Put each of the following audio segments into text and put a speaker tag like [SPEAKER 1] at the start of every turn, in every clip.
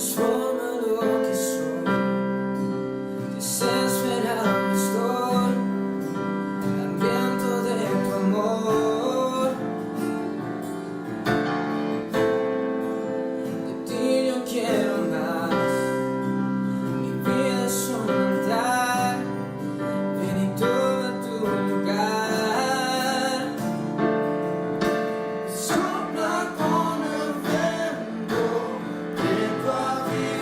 [SPEAKER 1] transforma lo que soy, desesperado estoy, hambriento de tu amor. De ti yo quiero más, mi vida es un altar, ven y toma tu lugar. Sopla con el viento de tu vida.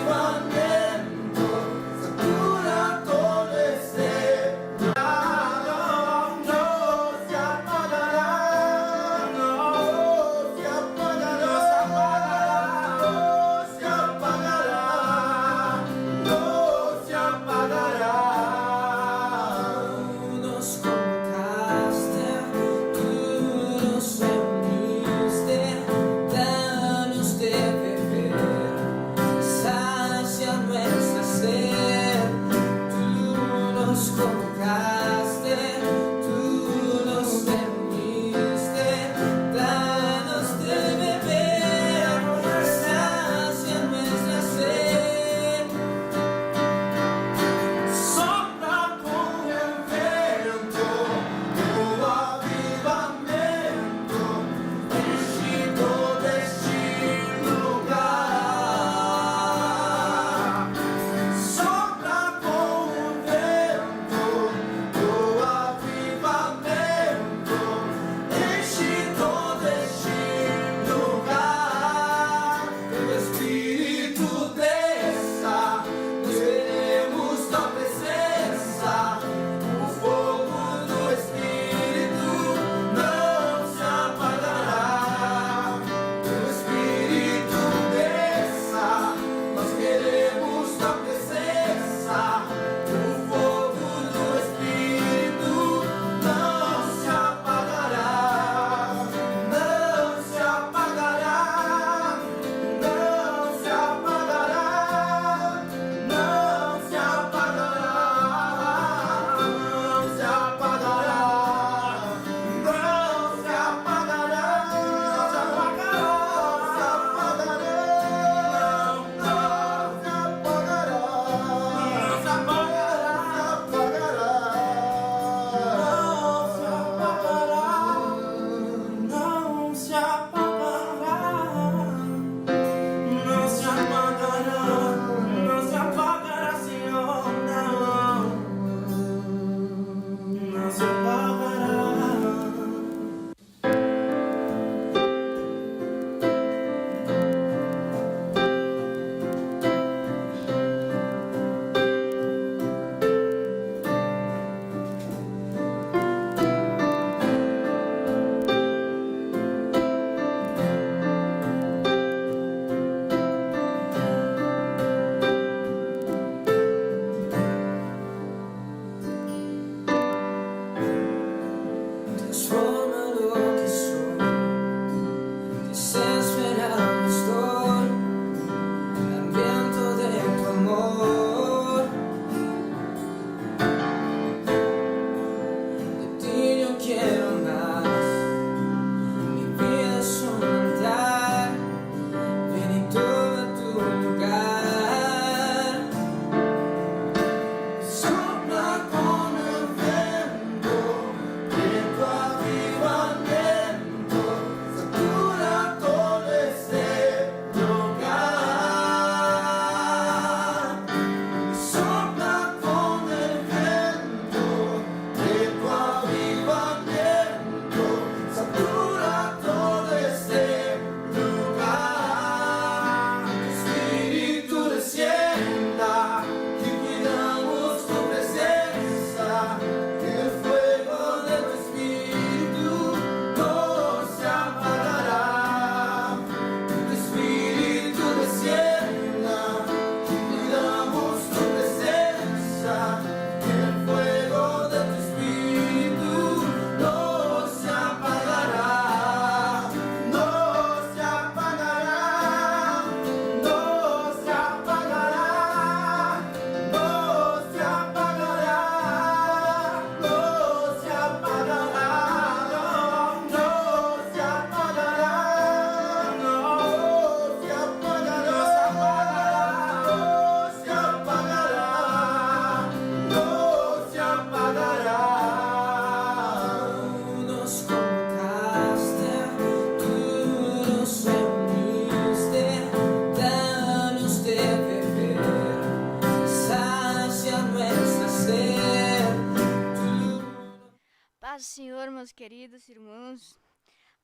[SPEAKER 2] meus queridos irmãos.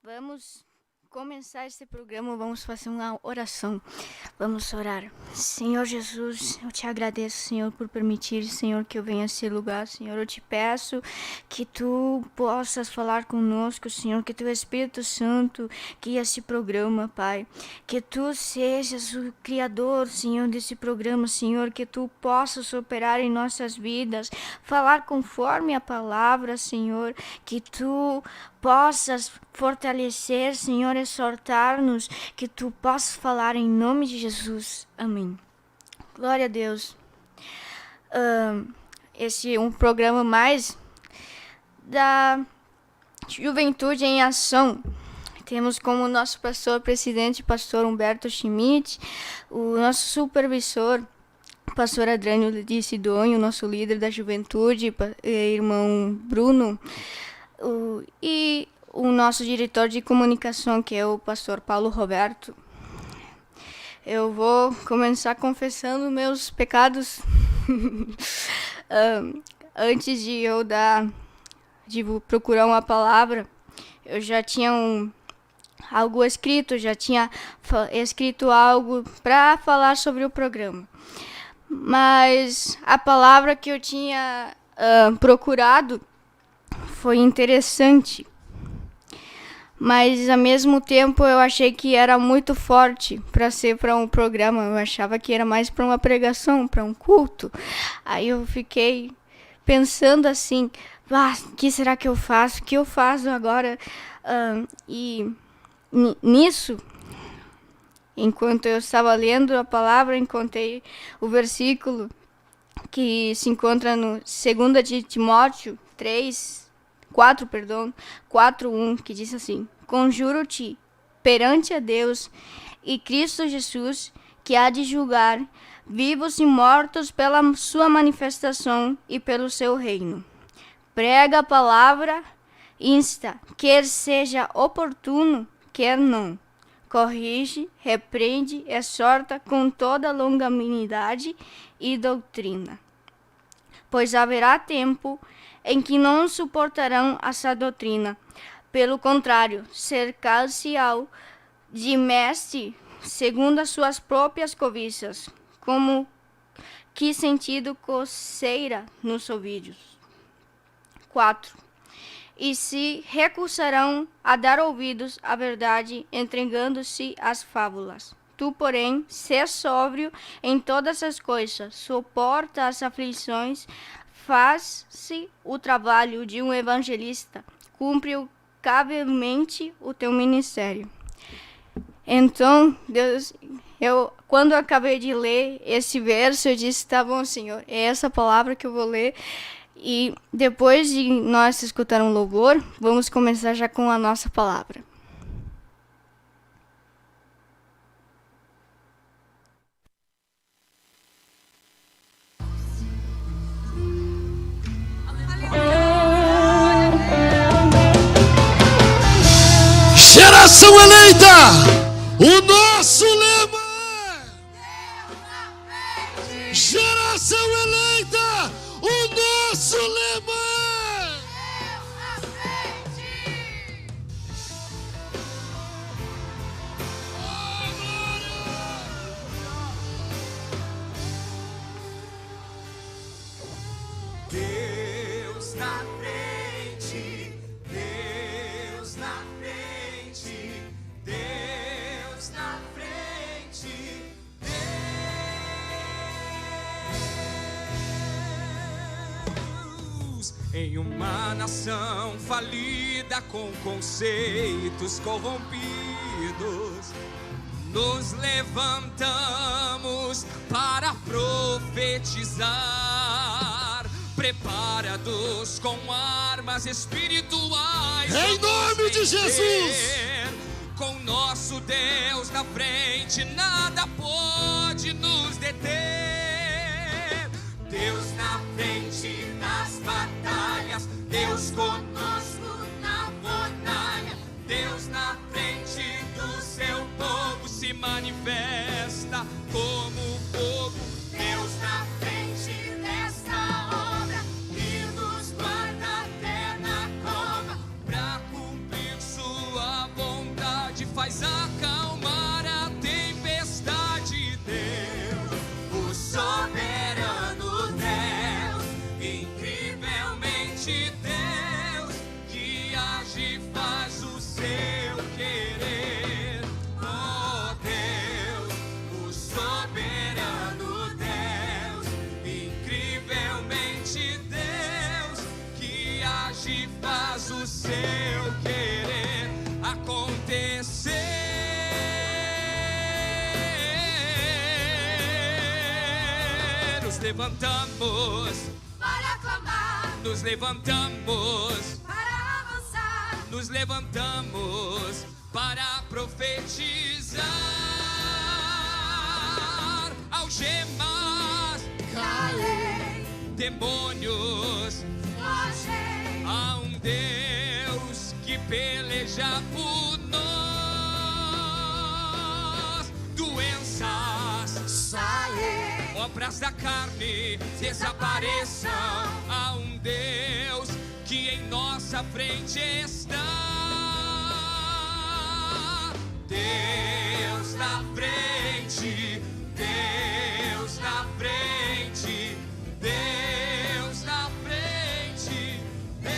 [SPEAKER 2] Vamos começar este programa, vamos fazer uma oração. Vamos orar. Senhor Jesus, eu te agradeço, Senhor, por permitir, Senhor, que eu venha a esse lugar. Senhor, eu te peço que tu possas falar conosco, Senhor, que teu Espírito Santo guie esse programa, Pai. Que tu sejas o Criador, Senhor, desse programa, Senhor, que tu possas operar em nossas vidas, falar conforme a palavra, Senhor, que tu possas fortalecer, Senhor, exortar-nos, que tu possas falar em nome de Jesus. Amém. Glória a Deus. Esse é um programa mais da Juventude em Ação. Temos como nosso pastor presidente, pastor Humberto Schmidt, o nosso supervisor, pastor Adrânio de Sidônio, nosso líder da juventude, irmão Bruno, e o nosso diretor de comunicação, que é o pastor Paulo Roberto. Eu vou começar confessando meus pecados. Antes de eu procurar uma palavra, eu já tinha algo escrito, já tinha escrito algo para falar sobre o programa. Mas a palavra que eu tinha procurado foi interessante, mas ao mesmo tempo eu achei que era muito forte para ser para um programa. Eu achava que era mais para uma pregação, para um culto. Aí eu fiquei pensando assim, o que será que eu faço? O que eu faço agora? E nisso, enquanto eu estava lendo a palavra, encontrei o versículo que se encontra no 2 de Timóteo 4:1, que diz assim: Conjuro-te perante a Deus e Cristo Jesus, que há de julgar vivos e mortos pela sua manifestação e pelo seu reino. Prega a palavra, insta, quer seja oportuno, quer não. Corrige, repreende, exorta com toda longanimidade e doutrina. Pois haverá tempo em que não suportarão essa doutrina. Pelo contrário, cercar-se-ão de mestre segundo as suas próprias cobiças, como que sentido coceira nos ouvidos. 4. E se recusarão a dar ouvidos à verdade, entregando-se às fábulas. Tu, porém, sê sóbrio em todas as coisas, suporta as aflições, faz-se o trabalho de um evangelista, cumpre cabalmente o teu ministério. Então, Deus, quando eu acabei de ler esse verso, eu disse, tá bom, Senhor, é essa palavra que eu vou ler. E depois de nós escutar um louvor, vamos começar já com a nossa palavra.
[SPEAKER 3] Geração eleita, o nosso lema é geração eleita, o nosso lema é
[SPEAKER 1] Deus na frente, Deus na frente, Deus na frente, Deus em uma nação falida com conceitos corrompidos. Nos levantamos para profetizar, preparados com armas espirituais.
[SPEAKER 3] em nome de Jesus.
[SPEAKER 1] Com nosso Deus na frente, nada pode nos deter. Deus na frente nas batalhas, Deus conosco na fornalha. Deus na frente do seu povo se manifesta como fogo. Deus na frente desta obra e nos guarda até na cova. seu querer acontecer. Nos levantamos
[SPEAKER 4] para clamar,
[SPEAKER 1] nos levantamos
[SPEAKER 4] para avançar,
[SPEAKER 1] nos levantamos para profetizar. Algemas
[SPEAKER 4] caem,
[SPEAKER 1] demônios,
[SPEAKER 4] fogem,
[SPEAKER 1] há um Deus que peleja por nós. Doenças
[SPEAKER 4] saem,
[SPEAKER 1] obras da carne desapareçam. Há um Deus que em nossa frente está. Deus na frente, Deus na frente, Deus na frente, Deus,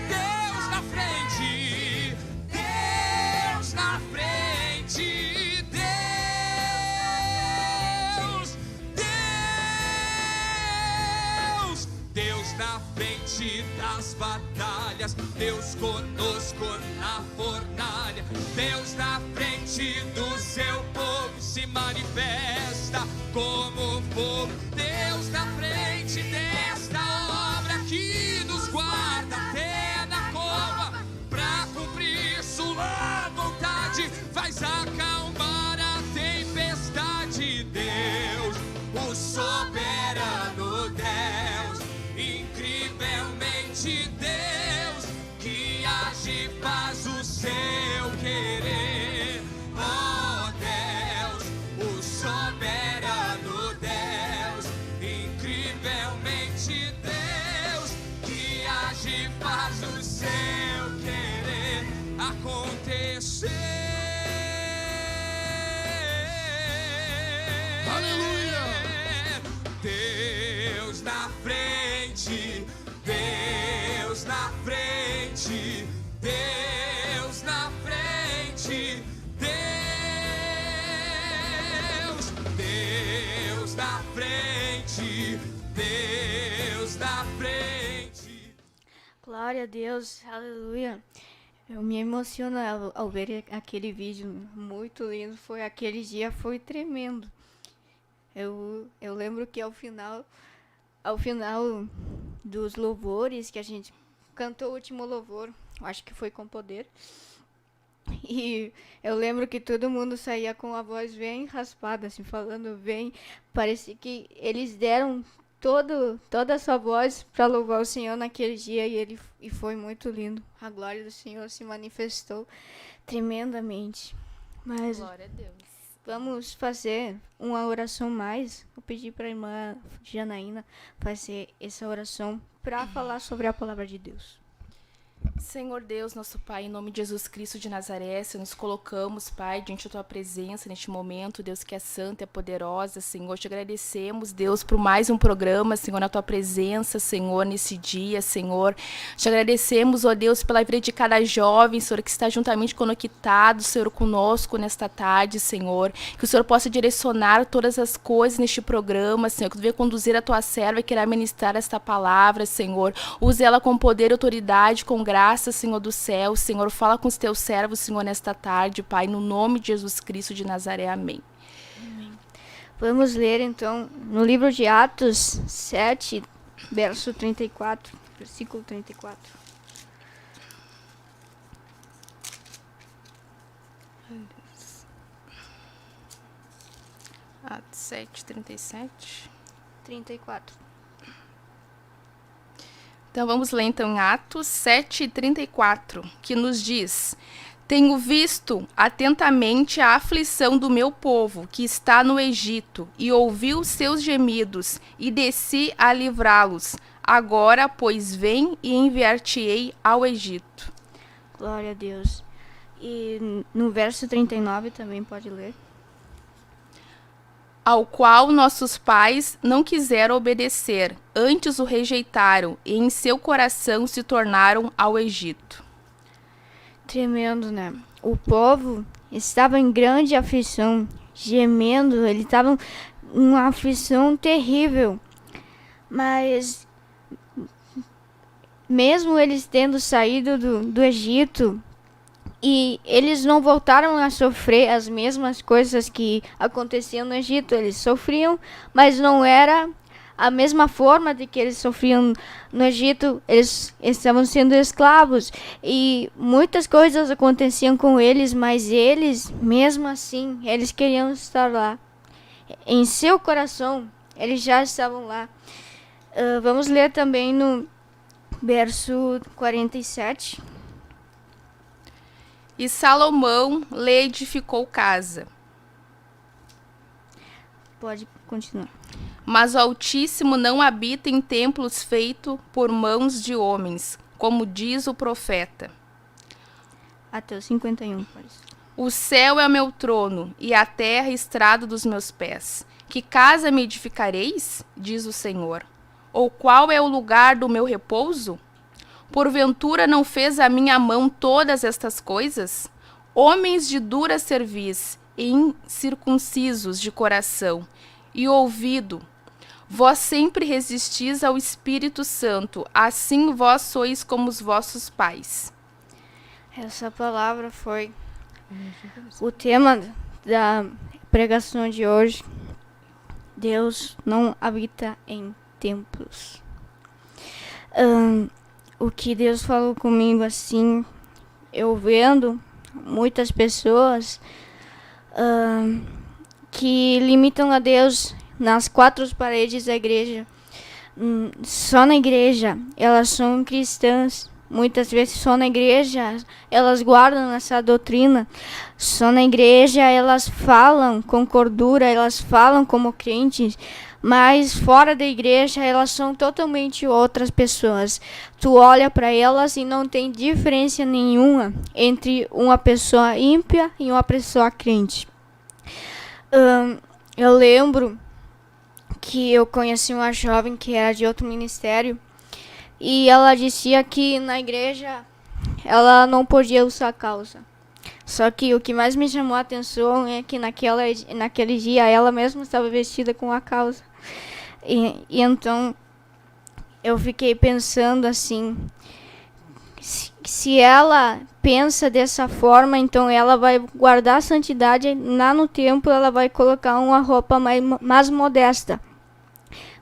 [SPEAKER 1] Deus na frente, Deus na frente, Deus, Deus, Deus na frente das batalhas, Deus conosco na fornalha, Deus na frente do seu povo se manifesta como fogo. Deus na frente desta obra que nos guarda até na cova, pra cumprir sua vontade, faz acalmar a tempestade. Deus, o soberano Deus, incrivelmente Deus, que age e faz o seu querer. Oh Deus, o soberano Deus, incrivelmente Deus, que age e faz o seu querer acontecer.
[SPEAKER 3] Aleluia!
[SPEAKER 1] Deus na frente, Deus na frente, Deus na frente, Deus, Deus na frente, Deus na frente.
[SPEAKER 2] Glória a Deus, aleluia. Eu me emociono ao ver aquele vídeo, muito lindo. Foi aquele dia, foi tremendo. Eu lembro que ao final dos louvores, que a gente cantou o último louvor, acho que foi com poder, e eu lembro que todo mundo saía com a voz bem raspada, assim, falando bem, parecia que eles deram toda a sua voz para louvar o Senhor naquele dia, e foi muito lindo. A glória do Senhor se manifestou tremendamente. Mas
[SPEAKER 5] Glória a Deus.
[SPEAKER 2] vamos fazer uma oração mais. Vou pedir para a irmã Janaína fazer essa oração para falar sobre a palavra de Deus.
[SPEAKER 5] Senhor Deus, nosso Pai, em nome de Jesus Cristo de Nazaré, Senhor, nos colocamos, Pai, diante da Tua presença neste momento, Deus que é santa e é poderosa, Senhor, te agradecemos, Deus, por mais um programa, Senhor, na Tua presença, Senhor, nesse dia, Senhor, te agradecemos, ó Deus, pela vida de cada jovem, Senhor, que está juntamente conectado, Senhor, conosco nesta tarde, Senhor, que o Senhor possa direcionar todas as coisas neste programa, Senhor, que Tu venha conduzir a Tua serva e queira ministrar esta palavra, Senhor, use ela com poder e autoridade, com graça, Senhor do céu, Senhor, fala com os teus servos, Senhor, nesta tarde, Pai, no nome de Jesus Cristo de Nazaré, amém.
[SPEAKER 2] Vamos ler, então, no livro de Atos 7, versículo 34.
[SPEAKER 5] Atos 7, 37.
[SPEAKER 2] 34.
[SPEAKER 5] Então vamos ler então em Atos 7:34, que nos diz: Tenho visto atentamente a aflição do meu povo que está no Egito, e ouvi os seus gemidos, e desci a livrá-los. Agora, pois, vem e enviar-te-ei ao Egito.
[SPEAKER 2] Glória a Deus. E no verso 39 também pode ler.
[SPEAKER 5] Ao qual nossos pais não quiseram obedecer, antes o rejeitaram, e em seu coração se tornaram ao Egito.
[SPEAKER 2] Tremendo, né? O povo estava em grande aflição, gemendo, ele estava em uma aflição terrível. Mas mesmo eles tendo saído do Egito, e eles não voltaram a sofrer as mesmas coisas que aconteciam no Egito. Eles sofriam, mas não era a mesma forma de que eles sofriam no Egito. Eles estavam sendo escravos e muitas coisas aconteciam com eles, mas eles, mesmo assim, eles queriam estar lá. Em seu coração, eles já estavam lá. Vamos ler também no verso 47.
[SPEAKER 5] E Salomão lhe edificou casa.
[SPEAKER 2] Pode continuar.
[SPEAKER 5] Mas o Altíssimo não habita em templos feitos por mãos de homens, como diz o profeta.
[SPEAKER 2] Até o 51, parece.
[SPEAKER 5] O céu é o meu trono, e a terra estrado dos meus pés. Que casa me edificareis? Diz o Senhor. Ou qual é o lugar do meu repouso? Porventura não fez a minha mão todas estas coisas? Homens de dura cerviz e incircuncisos de coração e ouvido, vós sempre resistis ao Espírito Santo, assim vós sois como os vossos pais.
[SPEAKER 2] Essa palavra foi o tema da pregação de hoje. Deus não habita em templos. O que Deus falou comigo assim, eu vendo muitas pessoas que limitam a Deus nas quatro paredes da igreja. Só na igreja elas são cristãs. Muitas vezes só na igreja elas guardam essa doutrina. Só na igreja elas falam com cordura, elas falam como crentes. Mas fora da igreja elas são totalmente outras pessoas. Tu olha para elas e não tem diferença nenhuma entre uma pessoa ímpia e uma pessoa crente. Eu lembro que eu conheci uma jovem que era de outro ministério e ela dizia que na igreja ela não podia usar calça. Só que o que mais me chamou a atenção é que naquele dia ela mesma estava vestida com a calça. E então eu fiquei pensando assim, se ela pensa dessa forma, então ela vai guardar a santidade. Lá no templo ela vai colocar uma roupa mais modesta,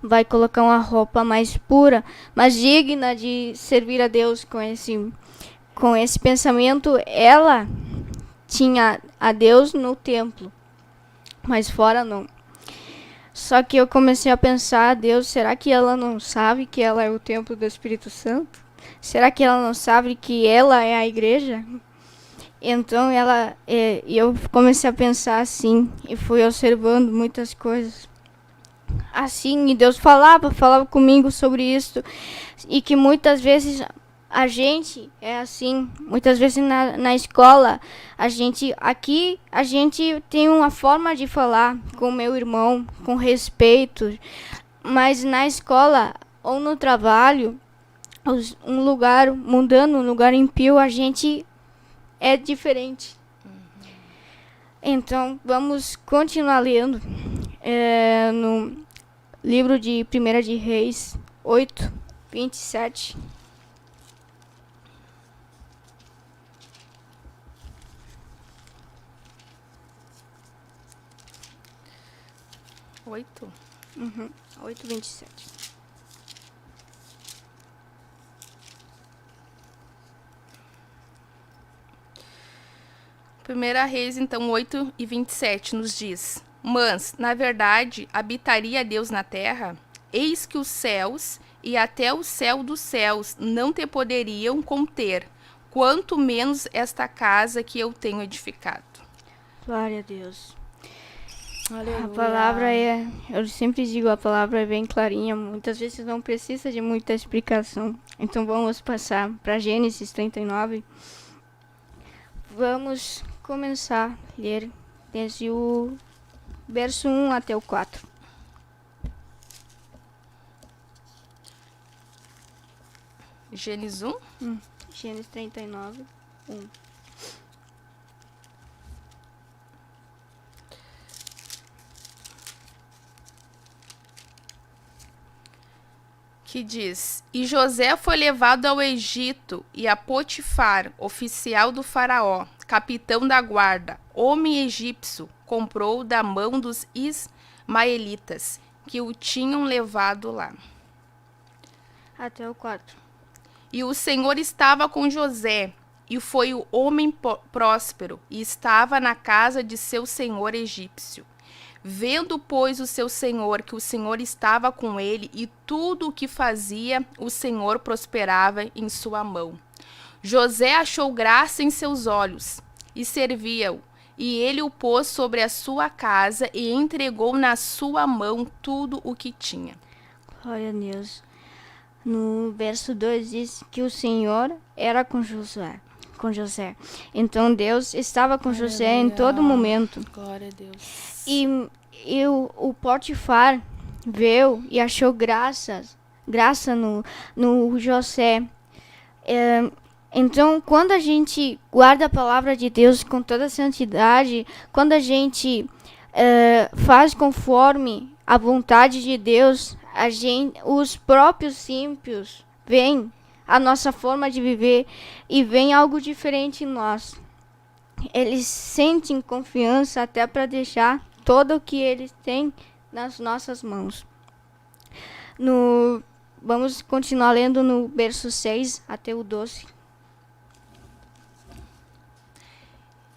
[SPEAKER 2] vai colocar uma roupa mais pura, mais digna de servir a Deus. Com esse pensamento, ela tinha a Deus no templo, mas fora não. Só que eu comecei a pensar, Deus, será que ela não sabe que ela é o templo do Espírito Santo? Será que ela não sabe que ela é a igreja? Então eu comecei a pensar assim, e fui observando muitas coisas assim, e Deus falava comigo sobre isso, e que muitas vezes a gente é assim. Muitas vezes na escola, a gente tem uma forma de falar com o meu irmão, com respeito, mas na escola ou no trabalho, um lugar mundano, um lugar impio, a gente é diferente. Então, vamos continuar lendo no livro de 1 de Reis 8, 27.
[SPEAKER 5] Oito.
[SPEAKER 2] 8, 27.
[SPEAKER 5] Primeira Reis, então, 8 e 27 nos diz: Mas, na verdade, habitaria Deus na terra? Eis que os céus e até o céu dos céus não te poderiam conter, quanto menos esta casa que eu tenho edificado.
[SPEAKER 2] Glória a Deus.
[SPEAKER 5] Aleluia.
[SPEAKER 2] A palavra eu sempre digo, a palavra é bem clarinha, muitas vezes não precisa de muita explicação. Então vamos passar para Gênesis 39. Vamos começar a ler desde o verso 1 até o 4.
[SPEAKER 5] Gênesis 1?
[SPEAKER 2] Gênesis 39, 1.
[SPEAKER 5] que diz: E José foi levado ao Egito, e a Potifar, oficial do faraó, capitão da guarda, homem egípcio, comprou da mão dos ismaelitas, que o tinham levado lá.
[SPEAKER 2] Até o 4.
[SPEAKER 5] E o Senhor estava com José, e foi o homem próspero, e estava na casa de seu senhor egípcio. Vendo, pois, o seu senhor que o Senhor estava com ele, e tudo o que fazia, o Senhor prosperava em sua mão. José achou graça em seus olhos, e servia-o, e ele o pôs sobre a sua casa, e entregou na sua mão tudo o que tinha.
[SPEAKER 2] Glória a Deus. No verso 2 diz que o Senhor era com José. Então Deus estava com José em todo momento.
[SPEAKER 5] Glória a Deus.
[SPEAKER 2] E o Potifar veio e achou graça no José. Então, quando a gente guarda a palavra de Deus com toda a santidade, quando a gente faz conforme a vontade de Deus, os próprios ímpios veem a nossa forma de viver e veem algo diferente em nós. Eles sentem confiança até para deixar todo o que eles têm nas nossas mãos. Vamos continuar lendo no verso 6 até o 12.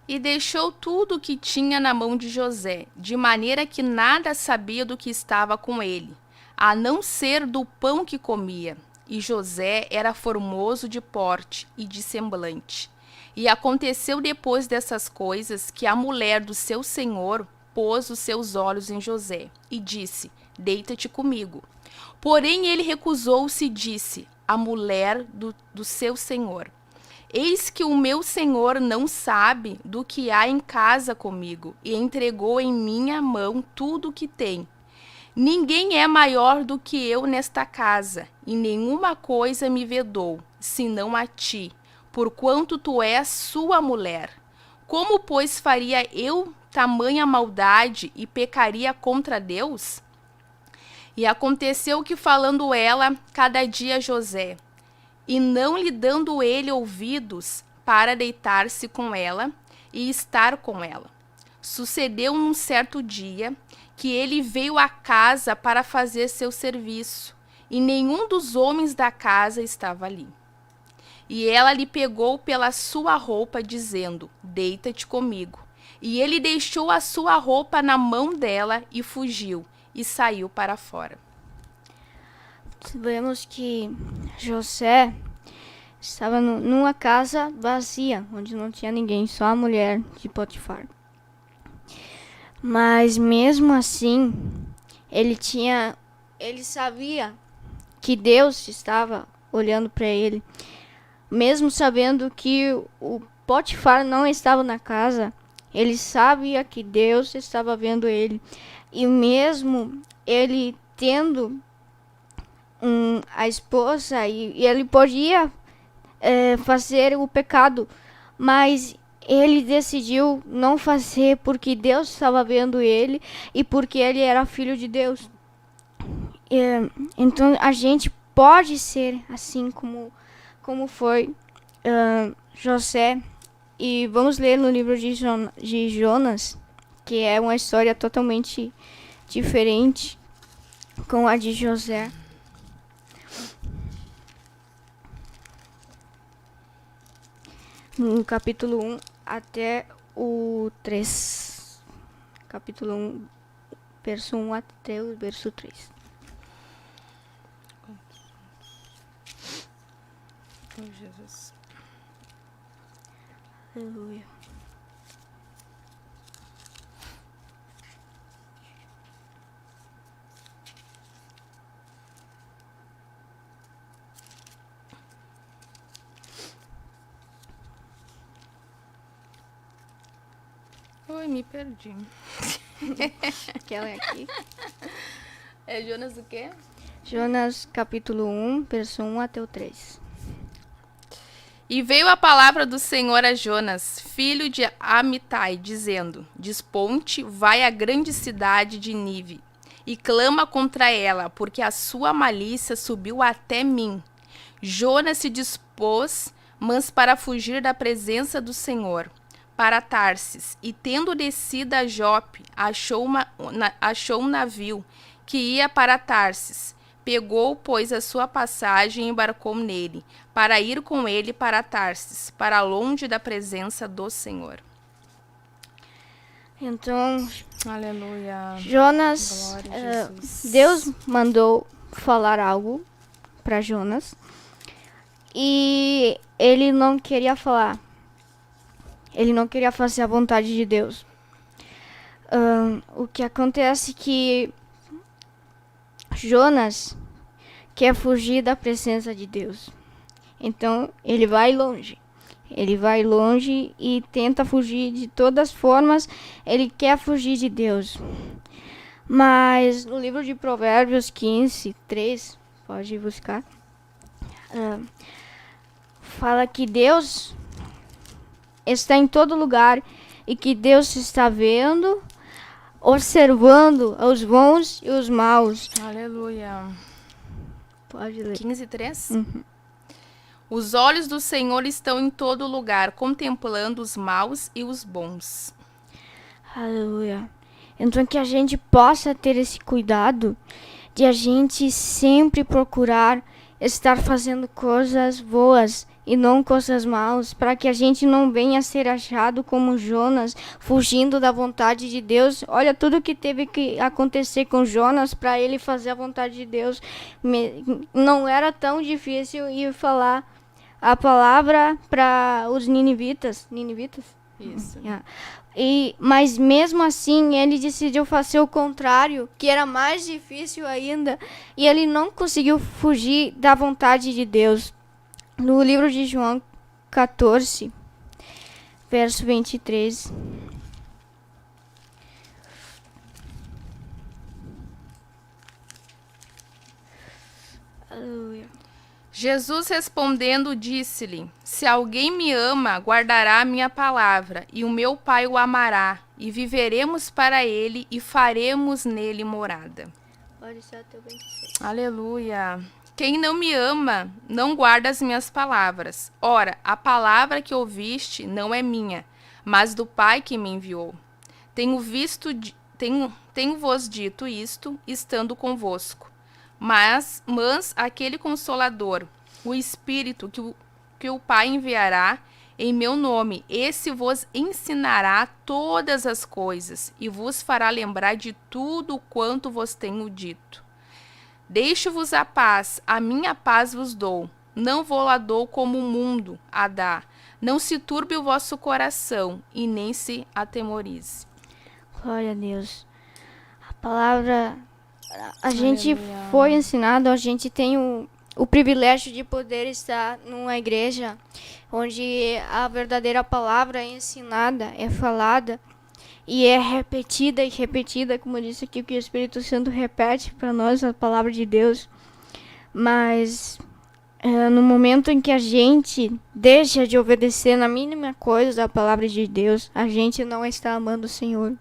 [SPEAKER 5] E deixou tudo o que tinha na mão de José, de maneira que nada sabia do que estava com ele, a não ser do pão que comia. E José era formoso de porte e de semblante. E aconteceu depois dessas coisas que a mulher do seu senhor pôs os seus olhos em José e disse: Deita-te comigo. Porém ele recusou-se e disse à mulher do seu senhor: Eis que o meu senhor não sabe do que há em casa comigo, e entregou em minha mão tudo o que tem. Ninguém é maior do que eu nesta casa, e nenhuma coisa me vedou, senão a ti, porquanto tu és sua mulher. Como, pois, faria eu tamanha maldade e pecaria contra Deus? E aconteceu que, falando ela cada dia a José, e não lhe dando ele ouvidos para deitar-se com ela e estar com ela, sucedeu num certo dia que ele veio à casa para fazer seu serviço, e nenhum dos homens da casa estava ali. E ela lhe pegou pela sua roupa, dizendo: Deita-te comigo. E ele deixou a sua roupa na mão dela e fugiu, e saiu para fora.
[SPEAKER 2] Vemos que José estava numa casa vazia, onde não tinha ninguém, só a mulher de Potifar. Mas mesmo assim, ele sabia que Deus estava olhando para ele. Mesmo sabendo que o Potifar não estava na casa, ele sabia que Deus estava vendo ele. E mesmo ele tendo a esposa, e ele podia fazer o pecado, mas ele decidiu não fazer porque Deus estava vendo ele e porque ele era filho de Deus. Então a gente pode ser assim como foi José. E vamos ler no livro de Jonas, que é uma história totalmente diferente com a de José. No capítulo 1 até o 3. Capítulo 1, verso 1 até o verso 3.
[SPEAKER 5] Oh, Jesus.
[SPEAKER 2] Aleluia.
[SPEAKER 5] Oi, me perdi.
[SPEAKER 2] Quer ler aqui?
[SPEAKER 5] É Jonas o quê?
[SPEAKER 2] Jonas capítulo 1, verso 1 até o 3.
[SPEAKER 5] E veio a palavra do Senhor a Jonas, filho de Amitai, dizendo: Desponte, vai à grande cidade de Nínive, e clama contra ela, porque a sua malícia subiu até mim. Jonas se dispôs, mas para fugir da presença do Senhor, para Tarsis, e tendo descido a Jope, achou um navio que ia para Tarsis. Pegou, pois, a sua passagem e embarcou nele, para ir com ele para Tarsis, para longe da presença do Senhor.
[SPEAKER 2] Então,
[SPEAKER 5] Aleluia.
[SPEAKER 2] Jonas,
[SPEAKER 5] Glória a Jesus.
[SPEAKER 2] Deus mandou falar algo para Jonas e ele não queria falar. Ele não queria fazer a vontade de Deus. O que acontece é que Jonas quer fugir da presença de Deus. Então, ele vai longe. Ele vai longe e tenta fugir de todas as formas. Ele quer fugir de Deus. Mas no livro de Provérbios 15, 3, pode buscar, fala que Deus está em todo lugar e que Deus está vendo, observando os bons e os maus.
[SPEAKER 5] Aleluia.
[SPEAKER 2] Pode ler.
[SPEAKER 5] 15:3. Os olhos do Senhor estão em todo lugar, contemplando os maus e os bons.
[SPEAKER 2] Aleluia. Então que a gente possa ter esse cuidado de a gente sempre procurar estar fazendo coisas boas e não coisas maus, para que a gente não venha a ser achado como Jonas, fugindo da vontade de Deus. Olha tudo que teve que acontecer com Jonas para ele fazer a vontade de Deus. Não era tão difícil ir falar a palavra para os ninivitas.
[SPEAKER 5] Isso.
[SPEAKER 2] Mas mesmo assim ele decidiu fazer o contrário, que era mais difícil ainda, e ele não conseguiu fugir da vontade de Deus. No livro de João 14, verso 23. Aleluia.
[SPEAKER 5] Jesus respondendo disse-lhe: Se alguém me ama, guardará a minha palavra, e o meu Pai o amará, e viveremos para ele e faremos nele morada.
[SPEAKER 2] Pode ser até o 26.
[SPEAKER 5] Aleluia. Quem não me ama, não guarda as minhas palavras. Ora, a palavra que ouviste não é minha, mas do Pai que me enviou. Tenho-vos dito isto, estando convosco. Mas aquele Consolador, o Espírito que o Pai enviará em meu nome, esse vos ensinará todas as coisas e vos fará lembrar de tudo quanto vos tenho dito. Deixo-vos a paz, a minha paz vos dou. Não vou lá dou como o mundo a dá. Não se turbe o vosso coração e nem se atemorize.
[SPEAKER 2] Glória a Deus. A palavra, a gente foi ensinado, a gente tem o privilégio de poder estar numa igreja onde a verdadeira palavra é ensinada, é falada e é repetida e repetida, como eu disse aqui, que o Espírito Santo repete para nós a palavra de Deus. Mas no momento em que a gente deixa de obedecer na mínima coisa da palavra de Deus, a gente não está amando o Senhor.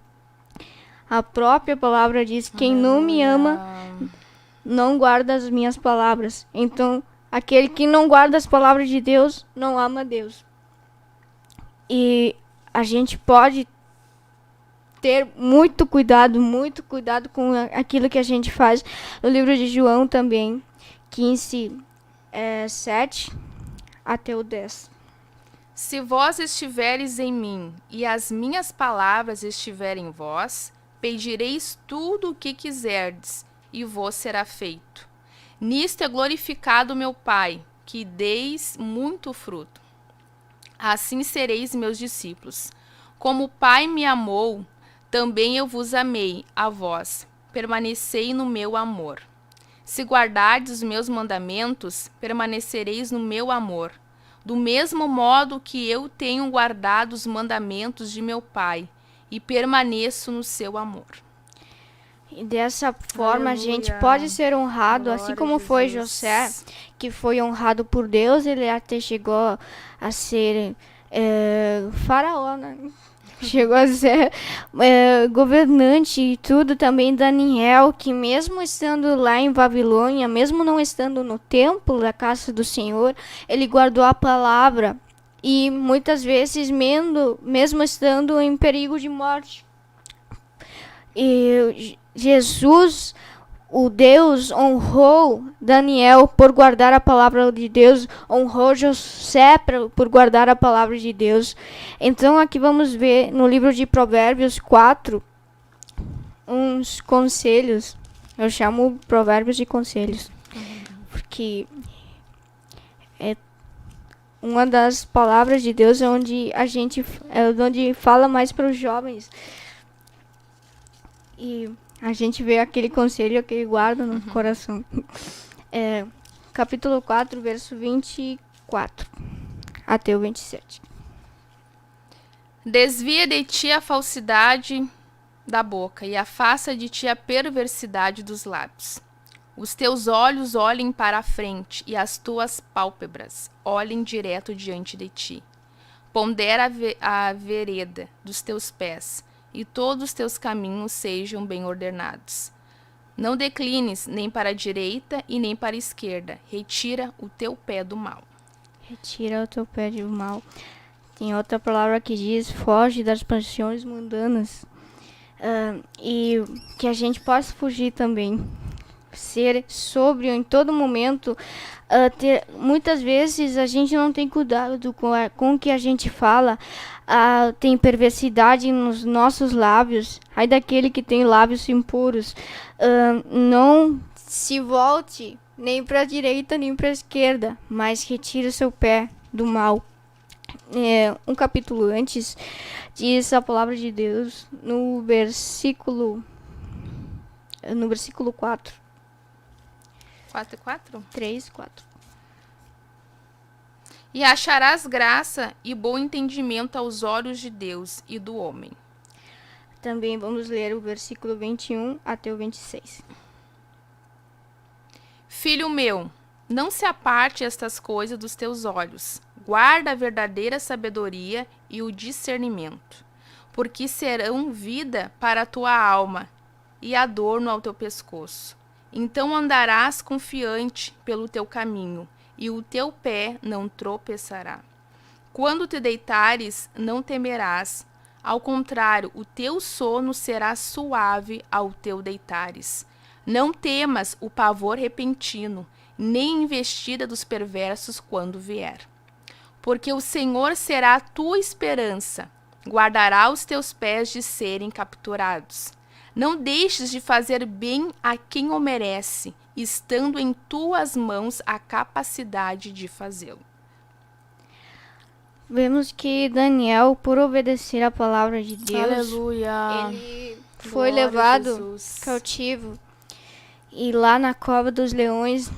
[SPEAKER 2] A própria palavra diz: quem não me ama não guarda as minhas palavras. Então, aquele que não guarda as palavras de Deus não ama Deus. E a gente pode ter muito cuidado com aquilo que a gente faz. No livro de João também, 15, 7 até o 10.
[SPEAKER 5] Se vós estiveres em mim e as minhas palavras estiverem em vós, pedireis tudo o que quiserdes e vos será feito. Nisto é glorificado meu Pai, que deis muito fruto. Assim sereis meus discípulos. Como o Pai me amou, também eu vos amei, a vós. Permanecei no meu amor. Se guardardes os meus mandamentos, permanecereis no meu amor. Do mesmo modo que eu tenho guardado os mandamentos de meu Pai, e permaneço no seu amor.
[SPEAKER 2] E dessa forma a gente
[SPEAKER 5] Aleluia.
[SPEAKER 2] pode ser honrado,
[SPEAKER 5] Glória
[SPEAKER 2] assim como
[SPEAKER 5] a
[SPEAKER 2] foi
[SPEAKER 5] Jesus.
[SPEAKER 2] José, que foi honrado por Deus. Ele até chegou a ser faraó, né? chegou a ser governante e tudo. Também Daniel, que mesmo estando lá em Babilônia, mesmo não estando no templo da casa do Senhor, ele guardou a palavra. E muitas vezes, mesmo estando em perigo de morte. E Jesus, o Deus, honrou Daniel por guardar a palavra de Deus, honrou José por guardar a palavra de Deus. Então aqui vamos ver no livro de Provérbios 4 uns conselhos. Eu chamo Provérbios de conselhos, porque é uma das palavras de Deus onde onde fala mais para os jovens. E a gente vê aquele conselho que ele guarda no coração. Capítulo 4, verso 24 até o 27.
[SPEAKER 5] Desvia de ti a falsidade da boca e afasta de ti a perversidade dos lábios. Os teus olhos olhem para a frente e as tuas pálpebras olhem direto diante de ti. Pondera a vereda dos teus pés e todos os teus caminhos sejam bem ordenados. Não declines nem para a direita e nem para a esquerda. Retira o teu pé do mal.
[SPEAKER 2] Retira o teu pé do mal. Tem outra palavra que diz: foge das paixões mundanas. E que a gente possa fugir também. Ser sóbrio em todo momento. Muitas vezes a gente não tem cuidado com o que a gente fala. Tem perversidade nos nossos lábios. Ai daquele que tem lábios impuros. Não se volte nem para a direita nem para a esquerda, mas retire o seu pé do mal. Um capítulo antes diz a palavra de Deus no versículo 4.
[SPEAKER 5] 4 e 4?
[SPEAKER 2] 3, 4.
[SPEAKER 5] E acharás graça e bom entendimento aos olhos de Deus e do homem.
[SPEAKER 2] Também vamos ler o versículo 21 até o 26.
[SPEAKER 5] Filho meu, não se aparte estas coisas dos teus olhos. Guarda a verdadeira sabedoria e o discernimento, porque serão vida para a tua alma e adorno ao teu pescoço. Então andarás confiante pelo teu caminho, e o teu pé não tropeçará. Quando te deitares, não temerás. Ao contrário, o teu sono será suave ao teu deitares. Não temas o pavor repentino, nem a investida dos perversos quando vier. Porque o Senhor será a tua esperança, guardará os teus pés de serem capturados. Não deixes de fazer bem a quem o merece, estando em tuas mãos a capacidade de fazê-lo.
[SPEAKER 2] Vemos que Daniel, por obedecer a palavra de Deus,
[SPEAKER 5] Aleluia.
[SPEAKER 2] ele foi
[SPEAKER 5] Glória a
[SPEAKER 2] levado
[SPEAKER 5] Jesus.
[SPEAKER 2] cautivo. E lá na cova dos leões,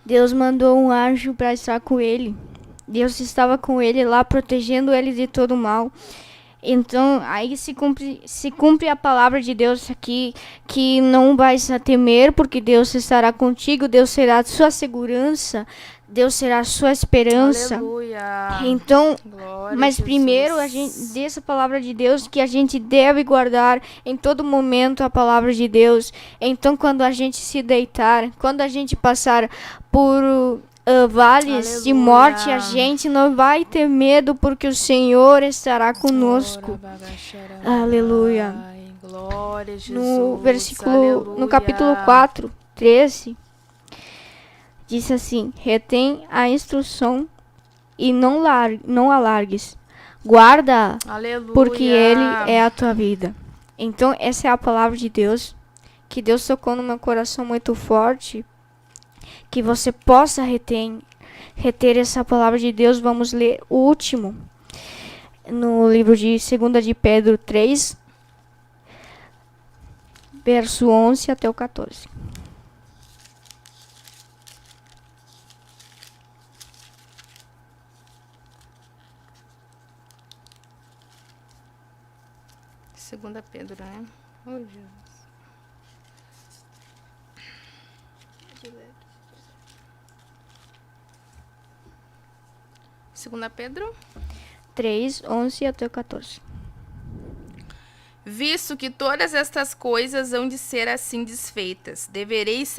[SPEAKER 2] Deus mandou um anjo para estar com ele. Deus estava com ele lá, protegendo ele de todo o mal. Então, aí se cumpre a palavra de Deus aqui, que não vais a temer, porque Deus estará contigo, Deus será a sua segurança, Deus será a sua esperança.
[SPEAKER 5] Aleluia.
[SPEAKER 2] Então,
[SPEAKER 5] Glória a
[SPEAKER 2] mas
[SPEAKER 5] Jesus.
[SPEAKER 2] primeiro a gente dessa palavra de Deus, que a gente deve guardar em todo momento a palavra de Deus. Então, quando a gente se deitar, quando a gente passar por vales de
[SPEAKER 5] Aleluia.
[SPEAKER 2] morte, a gente não vai ter medo, porque o Senhor estará conosco. Aleluia.
[SPEAKER 5] Glória a Jesus.
[SPEAKER 2] No capítulo 4, 13, diz assim: retém a instrução e não alargues. Guarda,
[SPEAKER 5] Aleluia.
[SPEAKER 2] porque Ele é a tua vida. Então, essa é a palavra de Deus, que Deus tocou no meu coração muito forte, que você possa reter essa palavra de Deus. Vamos ler o último, no livro de 2 de Pedro 3, verso 11 até o 14.
[SPEAKER 5] Segunda Pedro, né? Oh, Jesus. Segunda Pedro
[SPEAKER 2] 3, 11 até o 14.
[SPEAKER 5] Visto que todas estas coisas hão de ser assim desfeitas, devereis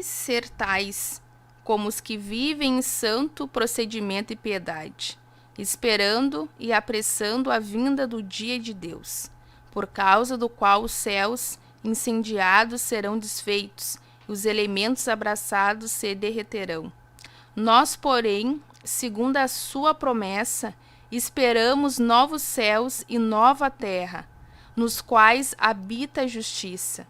[SPEAKER 5] ser tais como os que vivem em santo procedimento e piedade, esperando e apressando a vinda do dia de Deus, por causa do qual os céus incendiados serão desfeitos e os elementos abraçados se derreterão. Nós, porém, segundo a sua promessa, esperamos novos céus e nova terra, nos quais habita a justiça.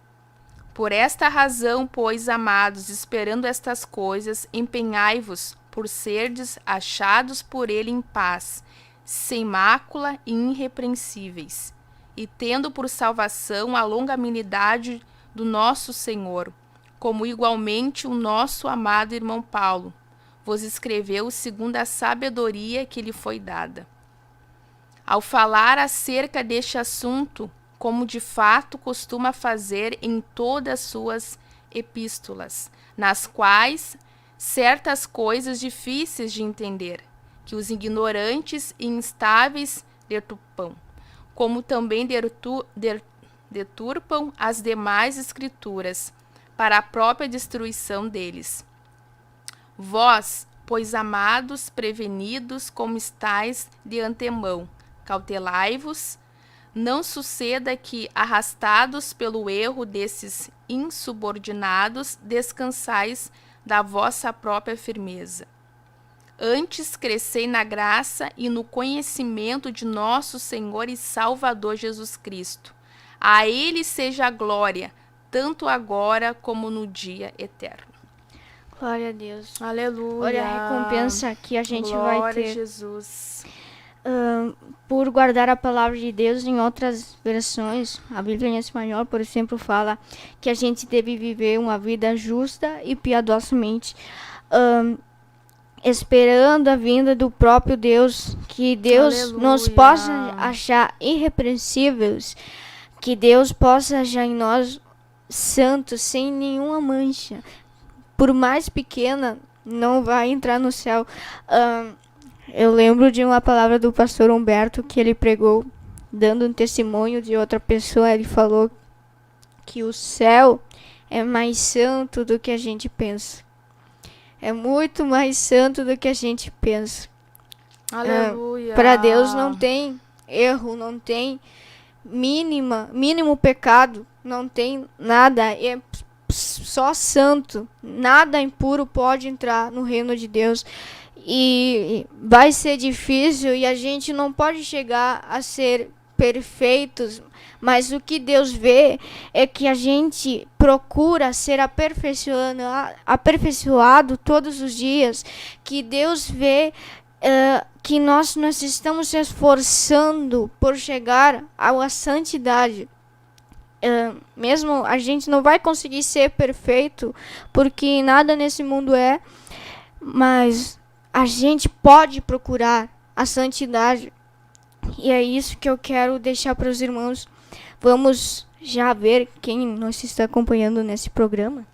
[SPEAKER 5] Por esta razão, pois, amados, esperando estas coisas, empenhai-vos por serdes achados por ele em paz, sem mácula e irrepreensíveis, e tendo por salvação a longanimidade do nosso Senhor, como igualmente o nosso amado irmão Paulo vos escreveu segundo a sabedoria que lhe foi dada. Ao falar acerca deste assunto, como de fato costuma fazer em todas as suas epístolas, nas quais certas coisas difíceis de entender, que os ignorantes e instáveis deturpam, como também deturpam as demais escrituras, para a própria destruição deles. Vós, pois, amados, prevenidos como estáis de antemão, cautelai-vos, não suceda que, arrastados pelo erro desses insubordinados, descansais da vossa própria firmeza. Antes crescei na graça e no conhecimento de nosso Senhor e Salvador Jesus Cristo. A Ele seja a glória, tanto agora como no dia eterno.
[SPEAKER 2] Glória a Deus.
[SPEAKER 5] Aleluia.
[SPEAKER 2] Olha a recompensa que a gente
[SPEAKER 5] Glória
[SPEAKER 2] vai
[SPEAKER 5] a
[SPEAKER 2] ter
[SPEAKER 5] Jesus.
[SPEAKER 2] por guardar a palavra de Deus. Em outras versões, a Bíblia em espanhol, por exemplo, fala que a gente deve viver uma vida justa e piedosamente, esperando a vinda do próprio Deus, que Deus
[SPEAKER 5] Aleluia.
[SPEAKER 2] nos possa achar irrepreensíveis, que Deus possa achar em nós santos, sem nenhuma mancha. Por mais pequena, não vai entrar no céu. Eu lembro de uma palavra do pastor Humberto que ele pregou, dando um testemunho de outra pessoa. Ele falou que o céu é mais santo do que a gente pensa. É muito mais santo do que a gente pensa.
[SPEAKER 5] Aleluia.
[SPEAKER 2] Para Deus não tem erro, não tem mínimo pecado, não tem nada. É só santo. Nada impuro pode entrar no reino de Deus. E vai ser difícil e a gente não pode chegar a ser perfeitos, mas o que Deus vê é que a gente procura ser aperfeiçoado todos os dias, que Deus vê que nós estamos se esforçando por chegar à santidade. Mesmo a gente não vai conseguir ser perfeito, porque nada nesse mundo é, mas a gente pode procurar a santidade. E é isso que eu quero deixar para os irmãos. Vamos já ver quem nos está acompanhando nesse programa.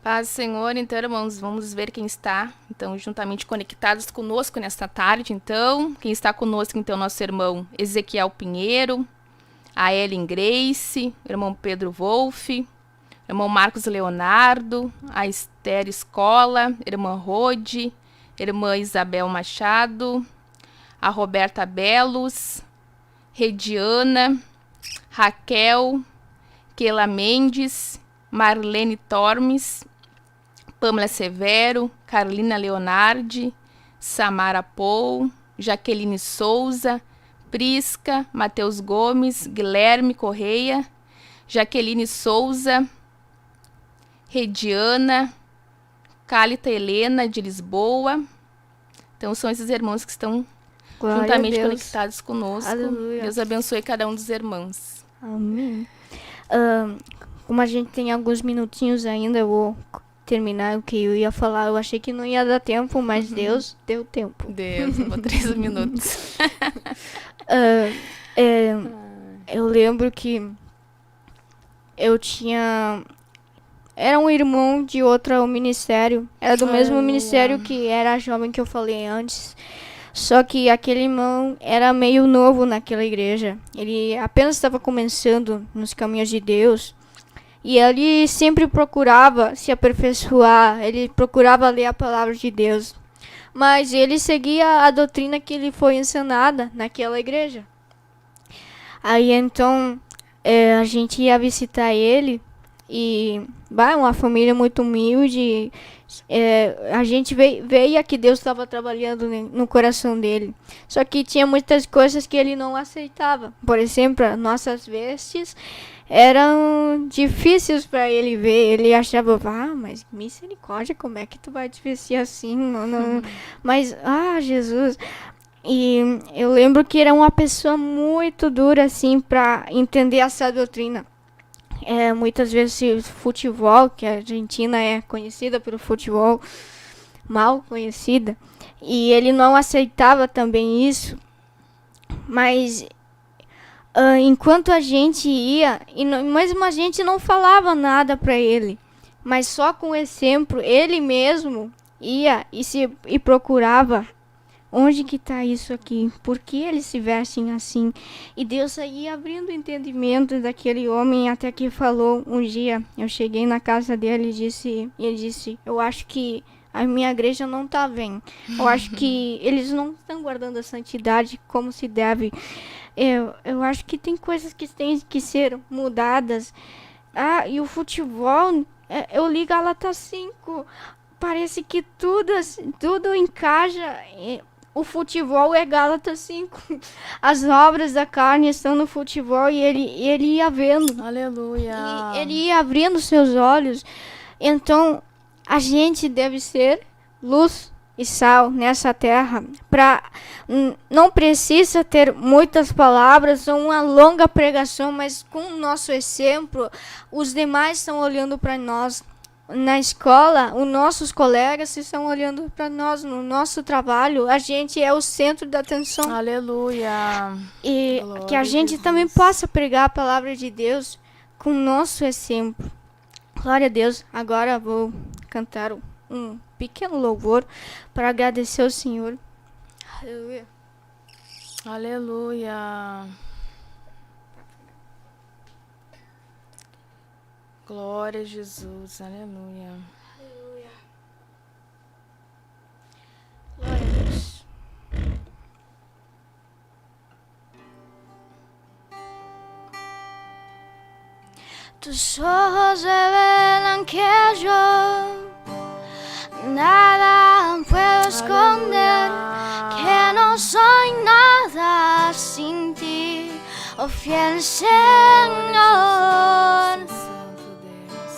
[SPEAKER 5] Paz, Senhor. Então, irmãos, vamos ver quem está, então, juntamente conectados conosco nesta tarde. Então, quem está conosco, então, nosso irmão Ezequiel Pinheiro, a Ellen Grace, irmão Pedro Wolff, irmão Marcos Leonardo, a Esther Escola, irmã Rode, irmã Isabel Machado, a Roberta Belos, Rediana, Raquel, Keila Mendes, Marlene Tormes, Pamela Severo, Carolina Leonardi, Samara Pou, Jaqueline Souza, Prisca, Matheus Gomes, Guilherme Correia, Jaqueline Souza, Rediana, Cálita Helena de Lisboa. Então são esses irmãos que estão
[SPEAKER 2] Glória
[SPEAKER 5] juntamente
[SPEAKER 2] a Deus.
[SPEAKER 5] conectados conosco.
[SPEAKER 2] Aleluia.
[SPEAKER 5] Deus abençoe cada um dos irmãos.
[SPEAKER 2] Amém. Como a gente tem alguns minutinhos ainda, eu vou terminar o que eu ia falar. Eu achei que não ia dar tempo, mas Deus deu tempo.
[SPEAKER 5] Deus, eu vou 3 minutos.
[SPEAKER 2] Eu lembro que eu tinha... Era um irmão de outro ministério. Era do mesmo ministério que era a jovem que eu falei antes. Só que aquele irmão era meio novo naquela igreja. Ele apenas estava começando nos caminhos de Deus. E ele sempre procurava se aperfeiçoar, ele procurava ler a palavra de Deus. Mas ele seguia a doutrina que lhe foi ensinada naquela igreja. Aí então a gente ia visitar ele e uma família muito humilde. A gente veia que Deus estava trabalhando no coração dele. Só que tinha muitas coisas que ele não aceitava. Por exemplo, nossas vestes eram difíceis para ele ver. Ele achava, mas misericórdia, como é que tu vai te vestir assim? Não. Mas, Jesus. E eu lembro que era uma pessoa muito dura, assim, para entender essa doutrina. Muitas vezes futebol, que a Argentina é conhecida pelo futebol, mal conhecida, e ele não aceitava também isso. Mas enquanto a gente ia, e mesmo a gente não falava nada para ele, mas só com o exemplo, ele mesmo ia e procurava. Onde que está isso aqui? Por que eles se vestem assim? E Deus ia abrindo o entendimento daquele homem, até que falou um dia, eu cheguei na casa dele e ele disse, eu acho que a minha igreja não está bem. Eu acho que eles não estão guardando a santidade como se deve. Eu acho que tem coisas que têm que ser mudadas. E o futebol, eu li Gálatas 5, parece que tudo encaixa. O futebol é Gálatas 5. As obras da carne estão no futebol e ele ia vendo.
[SPEAKER 5] Aleluia.
[SPEAKER 2] E ele ia abrindo seus olhos. Então, a gente deve ser luz e sal nessa terra. Não precisa ter muitas palavras ou uma longa pregação, mas com o nosso exemplo, os demais estão olhando para nós. Na escola, os nossos colegas estão olhando para nós. No nosso trabalho, a gente é o centro da atenção.
[SPEAKER 5] Aleluia.
[SPEAKER 2] E
[SPEAKER 5] Glória
[SPEAKER 2] que a gente
[SPEAKER 5] Jesus.
[SPEAKER 2] também possa pregar a palavra de Deus com o nosso exemplo. Glória a Deus. Agora vou cantar um pequeno louvor para agradecer ao Senhor. Aleluia.
[SPEAKER 5] Aleluia. Glória a Jesus. Aleluia.
[SPEAKER 2] Glória a Deus. Tus ojos revelan que yo nada puedo esconder, que no soy nada sin ti, oh fiel Señor.
[SPEAKER 5] Santo Deus.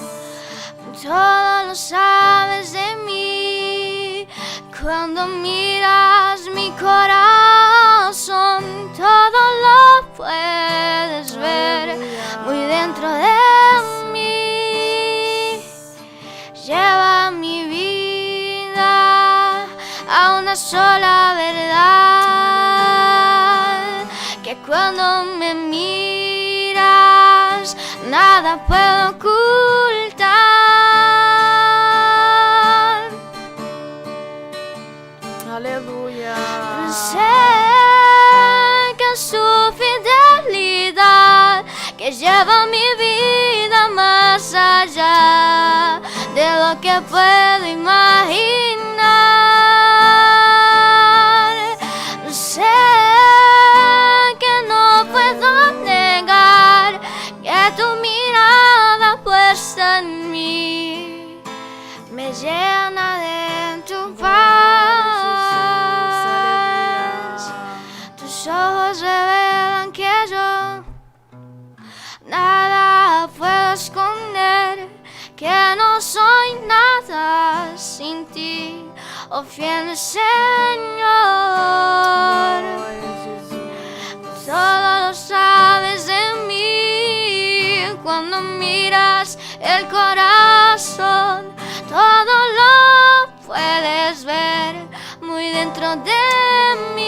[SPEAKER 2] Todo lo sabes de mí, cuando miras mi corazón, todo lo puedes ver muy dentro de mí. Lleva mi vida a una sola verdad, que cuando me miras nada puedo ocultar.
[SPEAKER 5] Aleluia.
[SPEAKER 2] Sé que es su fidelidad que lleva mi vida más allá de lo que puedo imaginar. Sé que no puedo negar que tu mirada puesta en mí me llena de tu paz. Tus ojos revelan que yo nada puedo esconder, que no soy nada sin ti, oh fiel Señor.
[SPEAKER 5] Glória a Jesus.
[SPEAKER 2] Todo lo sabes de mí, cuando miras el corazón, todo lo puedes ver muy dentro de mí.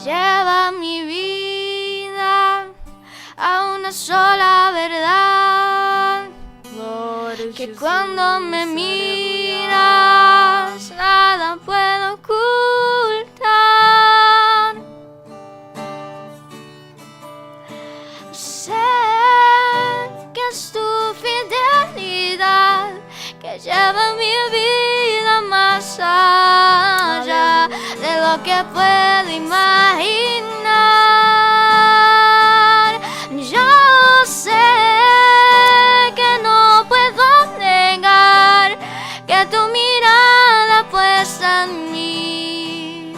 [SPEAKER 2] Lleva mi vida a una sola verdad,
[SPEAKER 5] Glória a
[SPEAKER 2] que
[SPEAKER 5] Jesus.
[SPEAKER 2] cuando me
[SPEAKER 5] Aleluia.
[SPEAKER 2] miras nada puedo ocultar. que lleva mi vida más allá de lo que puedo imaginar. Yo sé que no puedo negar que tu mirada puesta en mí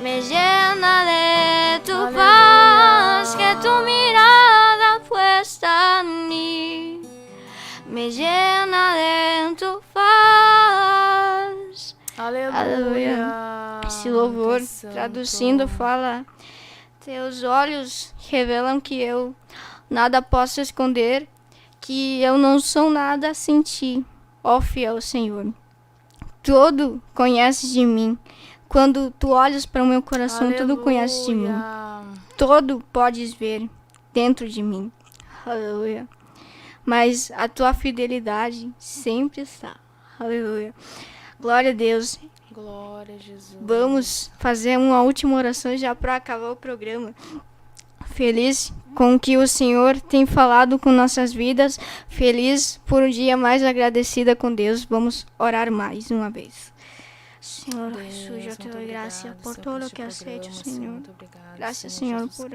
[SPEAKER 2] me llena de tu paz, que tu mirada puesta en mí me llena de tu paz.
[SPEAKER 5] Aleluia.
[SPEAKER 2] Esse louvor,
[SPEAKER 5] Deus Santo.
[SPEAKER 2] traduzindo, fala: teus olhos revelam que eu nada posso esconder, que eu não sou nada sem ti, ó fiel Senhor. Tudo conheces de mim. Quando tu olhas para o meu coração, tudo conheces de mim.
[SPEAKER 5] Aleluia.
[SPEAKER 2] Todo podes ver dentro de mim. Aleluia. Mas a tua fidelidade sempre está. Aleluia. Glória a Deus.
[SPEAKER 5] Glória a Jesus.
[SPEAKER 2] Vamos fazer uma última oração já para acabar o programa. Feliz com o que o Senhor tem falado com nossas vidas. Feliz por um dia mais agradecida com Deus. Vamos orar mais uma vez. Senhor Jesus, eu te dou graças por todo o que has hecho, Senhor. Gracias, Señor, por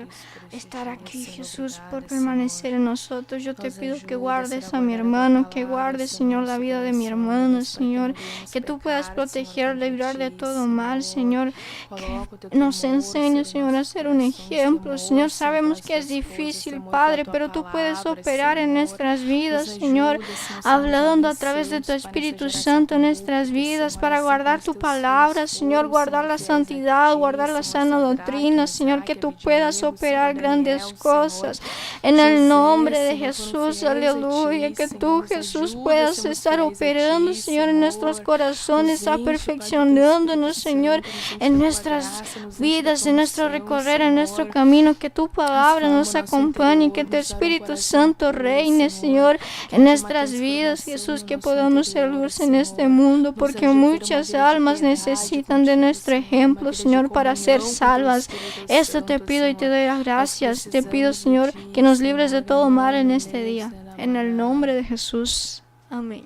[SPEAKER 2] estar aquí, Jesús, por permanecer en nosotros. Yo te pido que guardes a mi hermano, que guardes, Señor, la vida de mi hermana, Señor, que tú puedas proteger, librar de todo mal, Señor, que nos enseñes, Señor, a ser un ejemplo. Señor, sabemos que es difícil, Padre, pero tú puedes operar en nuestras vidas, Señor, hablando a través de tu Espíritu Santo en nuestras vidas para guardar tu palabra, Señor, guardar la santidad, guardar la sana doctrina, Señor, que tú puedas operar grandes cosas en el nombre de Jesús, aleluya, que tú, Jesús, puedas estar operando, Señor, en nuestros corazones, perfeccionándonos, Señor, en nuestras vidas, en nuestro recorrer, en nuestro camino, que tu palabra nos acompañe, que tu Espíritu Santo reine, Señor, en nuestras vidas, Jesús, que podamos ser luz en este mundo, porque muchas almas necesitan de nuestro ejemplo, Señor, para ser salvas. Esto te pido y te doy las gracias. Te pido, Señor, que nos libres de todo mal en este día. En el nombre de Jesús. Amém.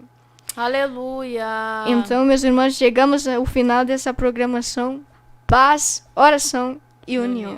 [SPEAKER 5] Aleluia.
[SPEAKER 2] Então, meus irmãos, chegamos ao final dessa programação. Paz, oração e união.